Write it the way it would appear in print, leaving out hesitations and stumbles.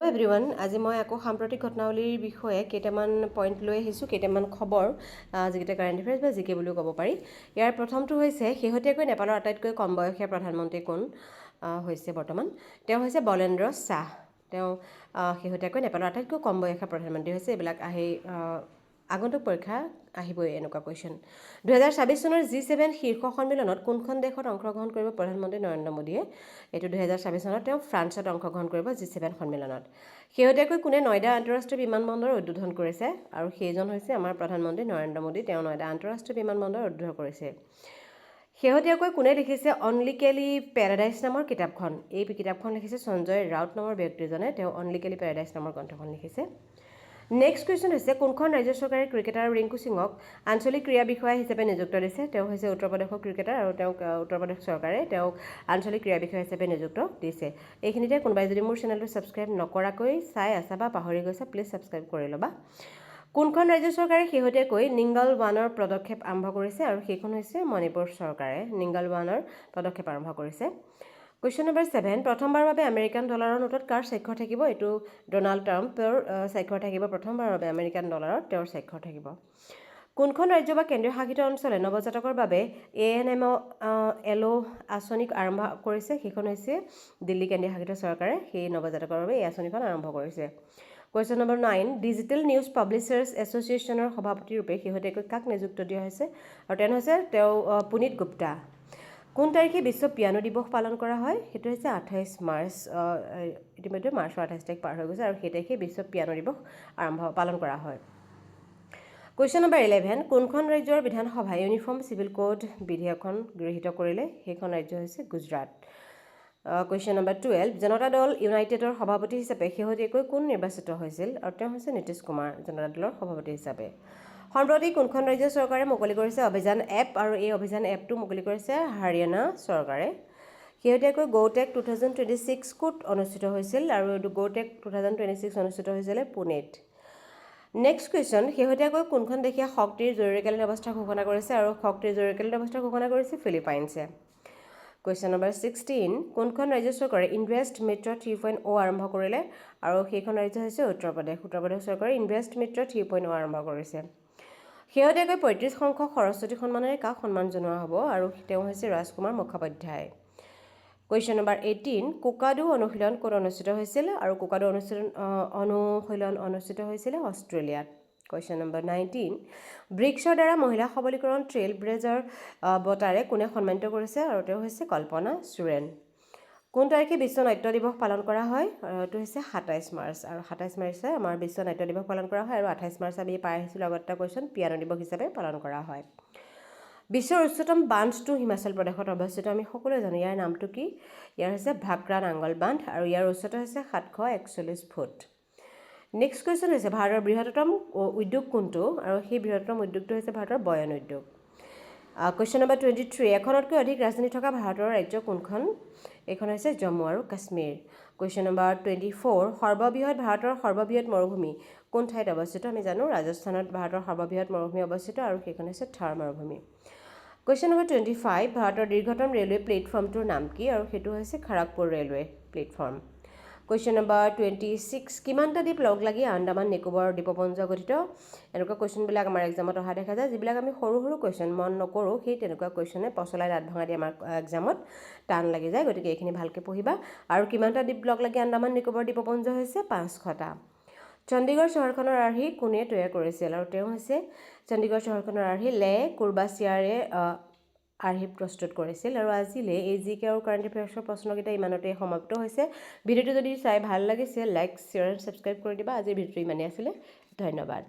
Everyone, আজি মই আকৌ সাম্প্ৰতিক ঘটনাৱলীৰ বিষয়ে কেইটামান পইণ্ট লৈ আহিছোঁ, কেইটামান খবৰ যিকেইটা কাৰেণ্ট এফেয়াৰ্ছ বা জিকে বুলিও ক'ব পাৰি। ইয়াৰ প্ৰথমটো হৈছে শেহতীয়াকৈ নেপালৰ আটাইতকৈ কম বয়সীয়া প্ৰধানমন্ত্ৰী কোন হৈছে বৰ্তমান। তেওঁ হৈছে বলেন্দ্ৰ শ্বাহ। তেওঁ শেহতীয়াকৈ নেপালৰ আটাইতকৈ কম বয়সীয়া প্ৰধানমন্ত্ৰী হৈছে। এইবিলাক আগন্তুক পৰীক্ষা আহিবই এনেকুৱা কুৱেশ্যন। 2026 চনৰ G7 শীৰ্ষ সন্মিলনত কোনখন দেশত অংশগ্ৰহণ কৰিব প্ৰধানমন্ত্ৰী নৰেন্দ্ৰ মোদীয়ে? এইটো 2026 চনত তেওঁ ফ্ৰান্সত অংশগ্ৰহণ কৰিব G7 সন্মিলনত। শেহতীয়াকৈ কোনে নয়ডা আন্তঃৰাষ্ট্ৰীয় বিমানবন্দৰ উদ্বোধন কৰিছে? আৰু সেইজন হৈছে আমাৰ প্ৰধানমন্ত্ৰী নৰেন্দ্ৰ মোদী। তেওঁ নয়ডা আন্তঃৰাষ্ট্ৰীয় বিমানবন্দৰ উদ্বোধন কৰিছে। শেহতীয়াকৈ কোনে লিখিছে অনলি কেলি পেৰাডাইজ নামৰ কিতাপখন? এই কিতাপখন লিখিছে সঞ্জয় ৰাউত নামৰ ব্যক্তিজনে। তেওঁ অনলি কেলি পেৰাডাইজ নামৰ গ্ৰন্থখন লিখিছে। নেক্সট কুৱেশ্যন হৈছে কোনখন ৰাজ্য চৰকাৰে ক্ৰিকেটাৰ ৰিংকু সিঙক আঞ্চলিক ক্ৰীড়া বিষয়া হিচাপে নিযুক্ত দিছে? তেওঁ হৈছে উত্তৰ প্ৰদেশৰ ক্ৰিকেটাৰ আৰু তেওঁক উত্তৰ প্ৰদেশ চৰকাৰে তেওঁক আঞ্চলিক ক্ৰীড়া বিষয়া হিচাপে নিযুক্ত দিছে। এইখিনিতে কোনোবাই যদি মোৰ চেনেলটো ছাবস্ক্ৰাইব নকৰাকৈ চাই আছা বা পাহৰি গৈছা, প্লিজ ছাবস্ক্ৰাইব কৰি ল'বা। কোনখন ৰাজ্য চৰকাৰে শেহতীয়াকৈ নিংগল ৱানৰ পদক্ষেপ আৰম্ভ কৰিছে? আৰু সেইখন হৈছে মণিপুৰ চৰকাৰে নিংগল ৱানৰ পদক্ষেপ আৰম্ভ কৰিছে। কুৱেশ্যন নম্বৰ 7, প্ৰথমবাৰৰ বাবে আমেৰিকান ডলাৰৰ নোটত কাৰ স্বাক্ষৰ থাকিব? এইটো ডনাল্ড ট্ৰাম্পৰ স্বাক্ষৰ থাকিব। প্ৰথমবাৰৰ বাবে আমেৰিকান ডলাৰত তেওঁৰ স্বাক্ষৰ থাকিব। কোনখন ৰাজ্য বা কেন্দ্ৰীয় শাসিত অঞ্চলে নৱজাতকৰ বাবে ANMLO আঁচনি আৰম্ভ কৰিছে? সেইখন হৈছে দিল্লী কেন্দ্ৰীয় শাসিত চৰকাৰে সেই নৱজাতকৰ বাবে এই আঁচনিখন আৰম্ভ কৰিছে। Question number 9, digital news publishers এছ'চিয়েশ্যনৰ সভাপতিৰূপে শেহতীয়াকৈ কাক নিযুক্ত দিয়া হৈছে? আৰু তেওঁ পুনীত গুপ্তা। কোন তাৰিখে বিশ্ব পিয়ানো দিৱস পালন কৰা হয়? সেইটো হৈছে 28 মাৰ্চ। ইতিমধ্যে মাৰ্চৰ 28 তাৰিখ পাৰ হৈ গৈছে আৰু সেই তাৰিখে বিশ্ব পিয়ানো দিৱস পালন কৰা হয়। কুৱেশ্যন নম্বৰ 11, কোনখন ৰাজ্যৰ বিধানসভাই ইউনিফৰ্ম চিভিল কোড বিধেয়কখন গৃহীত কৰিলে? সেইখন ৰাজ্য হৈছে গুজৰাট। কুৱেশ্যন নম্বৰ 12, জনতা দল ইউনাইটেডৰ সভাপতি হিচাপে শেহতীয়াকৈ কোন নিৰ্বাচিত হৈছিল? আৰু তেওঁ হৈছে নীতিশ কুমাৰ জনতা দলৰ সভাপতি হিচাপে। সম্প্ৰতি কোনখন ৰাজ্য চৰকাৰে মুকলি কৰিছে অভিযান এপ? আৰু এই অভিযান এপটো মুকলি কৰিছে হাৰিয়ানা চৰকাৰে। শেহতীয়াকৈ গৌটেক 2026 ক'ত অনুষ্ঠিত হৈছিল? আৰু এইটো গৌটেক 2026 অনুষ্ঠিত হৈছিলে পুনেত। নেক্সট কুৱেশ্যন, শেহতীয়াকৈ কোনখন দেশে শক্তিৰ জৰুৰীকালীন অৱস্থা ঘোষণা কৰিছে? আৰু শক্তিৰ জৰুৰীকালীন অৱস্থা ঘোষণা কৰিছে ফিলিপাইনছে। কুৱেশ্যন নম্বৰ 16, কোনখন ৰাজ্য চৰকাৰে ইনভেষ্ট মিত্ৰ 3.0 আৰম্ভ কৰিলে? আৰু সেইখন ৰাজ্য হৈছে উত্তৰ প্ৰদেশ। উত্তৰ প্ৰদেশ চৰকাৰে ইনভেষ্ট মিত্ৰ 3.0 আৰম্ভ কৰিছে। শেহতীয়াকৈ 35 সংখ্যক সৰস্বতী সন্মানেৰে কাক সন্মান জনোৱা হ'ব? আৰু তেওঁ হৈছে ৰাজকুমাৰ মুখোপাধ্যায়। কুৱেশ্যন নম্বৰ 18, কোকাডো অনুশীলন ক'ত অনুষ্ঠিত হৈছিল? আৰু কোকাডো অনুশীলন অনুষ্ঠিত হৈছিলে অষ্ট্ৰেলিয়াত। কুৱেশ্যন নম্বৰ 19, ব্ৰিক্সৰ দ্বাৰা মহিলা সবলীকৰণ ট্ৰেইল ব্লেজাৰ বঁটাৰে কোনে সন্মানিত কৰিছে? আৰু তেওঁ হৈছে কল্পনা চোৰেন। কোন তাৰিখে বিশ্ব নাট্য দিৱস পালন কৰা হয়? এইটো হৈছে 27 মাৰ্চ। আৰু 27 মাৰ্চে আমাৰ বিশ্ব নাট্য দিৱস পালন কৰা হয়। আৰু 28 মাৰ্চ আমি পাই আহিছিলোঁ আগত এটা কুৱেশ্যন, পিয়ানো দিৱস হিচাপে পালন কৰা হয়। বিশ্বৰ উচ্চতম বান্ধটো হিমাচল প্ৰদেশত অৱস্থিত। আমি সকলোৱে জানো ইয়াৰ নামটো কি? ইয়াৰ হৈছে ভাক্ৰা নাংগল বান্ধ আৰু ইয়াৰ উচ্চতা হৈছে 741 ফুট। নেক্সট কুৱেশ্যন হৈছে ভাৰতৰ বৃহত্তম উদ্যোগ কোনটো? আৰু সেই বৃহত্তম উদ্যোগটো হৈছে ভাৰতৰ বয়ন উদ্যোগ। কুৱেশ্যন নম্বৰ 23, এখনতকৈ অধিক ৰাজধানী থকা ভাৰতৰ ৰাজ্য কোনখন? এইখন হৈছে জম্মু আৰু কাশ্মীৰ। কুৱেশ্যন নম্বৰ 24, ভাৰতৰ সৰ্ববৃহৎ মৰুভূমি কোন ঠাইত অৱস্থিত? আমি জানো ৰাজস্থানত ভাৰতৰ সৰ্ববৃহৎ মৰুভূমি অৱস্থিত আৰু সেইখন হৈছে থাৰ মৰুভূমি। কুৱেশ্যন নম্বৰ 25, ভাৰতৰ দীৰ্ঘতম ৰেলৱে প্লেটফৰ্মটোৰ নাম কি? আৰু সেইটো হৈছে Kharagpur railway platform. Question number 26, কিমানটা দ্বীপ লগ লাগি আন্দামান নিকোবৰ দ্বীপপুঞ্জ গঠিত? এনেকুৱা কুৱেশ্যনবিলাক আমাৰ এক্সামত অহা দেখা যায়। যিবিলাক আমি সৰু সৰু কুৱেশ্যন মন নকৰোঁ, সেই তেনেকুৱা কুৱেশ্যনে পচলাই দাঁত ভঙা দি আমাৰ এক্সামত টান লাগি যায়। গতিকে এইখিনি ভালকৈ পঢ়িবা। আৰু কিমানটা দ্বীপ লগ লাগি আন্দামান নিকোবৰ দ্বীপপুঞ্জ হৈছে 500টা। চণ্ডীগড় চহৰখনৰ আৰ্হি কোনে তৈয়াৰ কৰিছিল? আৰু তেওঁ হৈছে চণ্ডীগড় চহৰখনৰ আৰ্হি লে কুৰবাছিয়াৰে আৰ্হি প্ৰস্তুত কৰিছিল। আৰু আজিলৈ এই জিকে আৰু কাৰেণ্ট এফেয়াৰ্ছৰ প্ৰশ্নকেইটা ইমানতেই সমাপ্ত হৈছে। ভিডিঅ'টো যদি চাই ভাল লাগিছে লাইক, শ্বেয়াৰ, ছাবস্ক্ৰাইব কৰি দিবা। আজিৰ ভিডিঅ'টো ইমানেই আছিলে। ধন্যবাদ।